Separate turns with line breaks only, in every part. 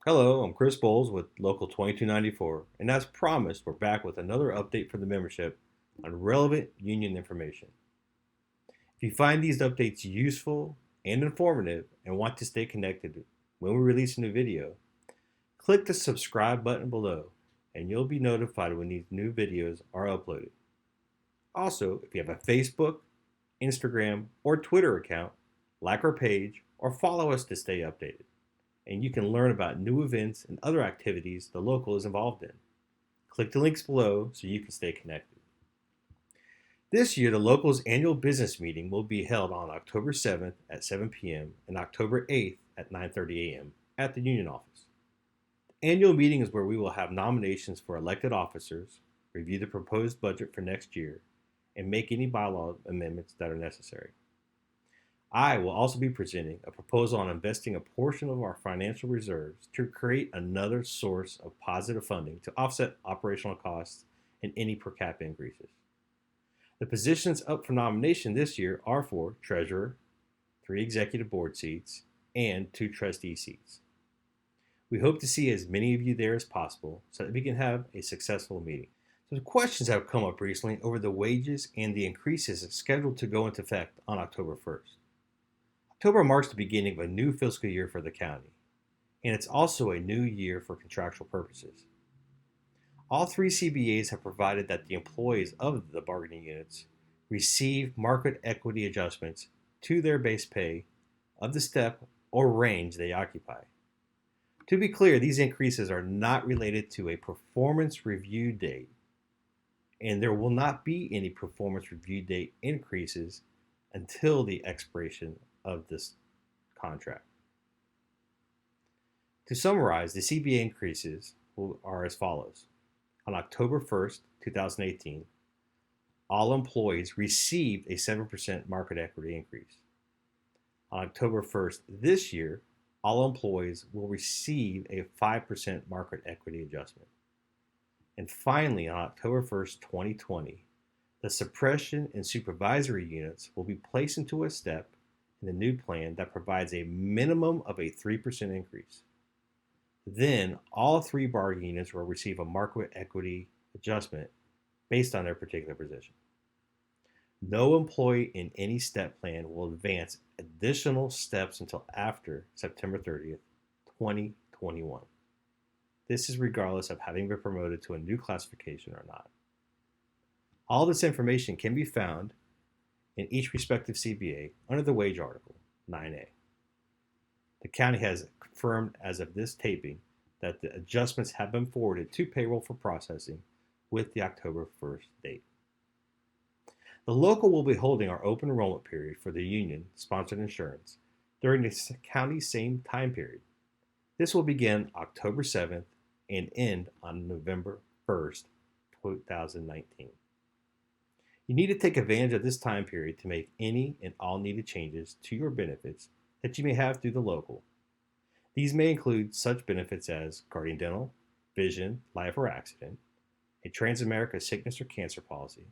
Hello, I'm Chris Bowles with Local 2294, and as promised, we're back with another update for the membership on relevant union information. If you find these updates useful and informative and want to stay connected when we release a new video, click the subscribe button below and you'll be notified when these new videos are uploaded. Also, if you have a Facebook, Instagram, or Twitter account, like our page or follow us to stay updated, and you can learn about new events and other activities the local is involved in. Click the links below so you can stay connected. This year, the local's annual business meeting will be held on October 7th at 7 p.m. and October 8th at 9:30 a.m. at the union office. The annual meeting is where we will have nominations for elected officers, review the proposed budget for next year, and make any bylaw amendments that are necessary. I will also be presenting a proposal on investing a portion of our financial reserves to create another source of positive funding to offset operational costs and any per cap increases. The positions up for nomination this year are for treasurer, 3 executive board seats, and 2 trustee seats. We hope to see as many of you there as possible so that we can have a successful meeting. Some questions have come up recently over the wages and the increases scheduled to go into effect on October 1st. October marks the beginning of a new fiscal year for the county, and it's also a new year for contractual purposes. All 3 CBAs have provided that the employees of the bargaining units receive market equity adjustments to their base pay of the step or range they occupy. To be clear, these increases are not related to a performance review date, and there will not be any performance review date increases until the expiration of this contract. To summarize, the CBA increases are as follows. On October 1st, 2018, all employees received a 7% market equity increase. On October 1st this year, all employees will receive a 5% market equity adjustment. And finally, on October 1st, 2020, the suppression and supervisory units will be placed into a step in the new plan that provides a minimum of a 3% increase. Then all 3 bargaining units will receive a market equity adjustment based on their particular position. No employee in any step plan will advance additional steps until after September 30th, 2021. This is regardless of having been promoted to a new classification or not. All this information can be found in each respective CBA under the wage article, 9A. The county has confirmed as of this taping that the adjustments have been forwarded to payroll for processing with the October 1st date. The local will be holding our open enrollment period for the union-sponsored insurance during the county's same time period. This will begin October 7th and end on November 1st, 2019. You need to take advantage of this time period to make any and all needed changes to your benefits that you may have through the local. These may include such benefits as guardian dental, vision, life or accident, a Transamerica sickness or cancer policy,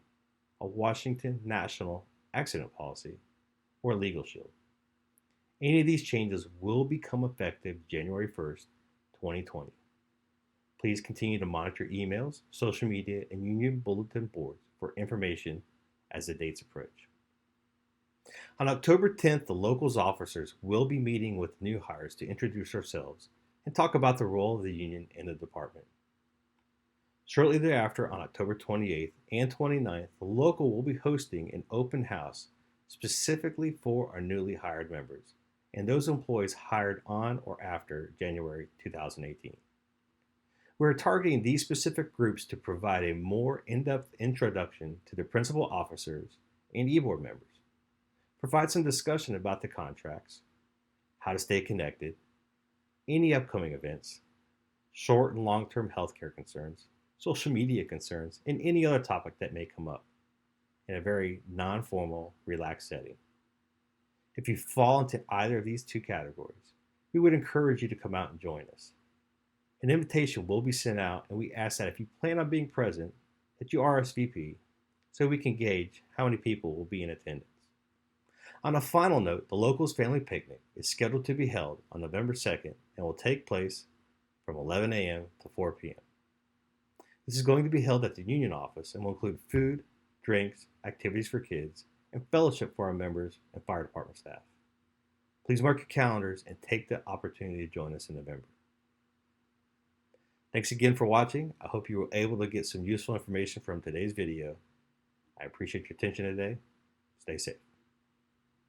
a Washington National accident policy, or a legal shield. Any of these changes will become effective January 1st, 2020. Please continue to monitor emails, social media, and union bulletin boards for information as the dates approach. On October 10th, the locals officers will be meeting with new hires to introduce ourselves and talk about the role of the union in the department. Shortly thereafter, on October 28th and 29th, the local will be hosting an open house specifically for our newly hired members and those employees hired on or after January 2018. We're targeting these specific groups to provide a more in-depth introduction to the principal officers and e-board members, provide some discussion about the contracts, how to stay connected, any upcoming events, short and long-term healthcare concerns, social media concerns, and any other topic that may come up in a very non-formal, relaxed setting. If you fall into either of these 2 categories, we would encourage you to come out and join us. An invitation will be sent out, and we ask that if you plan on being present, that you RSVP so we can gauge how many people will be in attendance. On a final note, the locals family picnic is scheduled to be held on November 2nd and will take place from 11 a.m. to 4 p.m. This is going to be held at the union office and will include food, drinks, activities for kids, and fellowship for our members and fire department staff. Please mark your calendars and take the opportunity to join us in November. Thanks again for watching. I hope you were able to get some useful information from today's video. I appreciate your attention today. Stay safe.